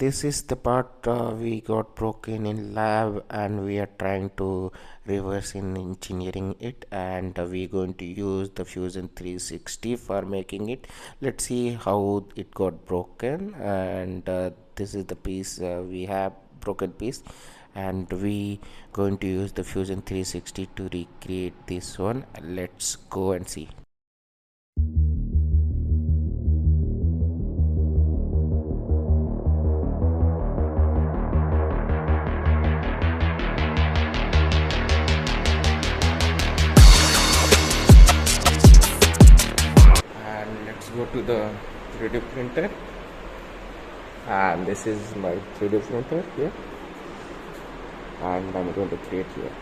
This is the part we got broken in lab, and we are trying to reverse in engineering it, and we're going to use the Fusion 360 for making it. Let's see how it got broken. And this is the piece, we have broken piece, and we going to use the Fusion 360 to recreate this one. Let's go and see. And let's go to the 3D printer, and this is my 3D printer here, and I'm going to create here.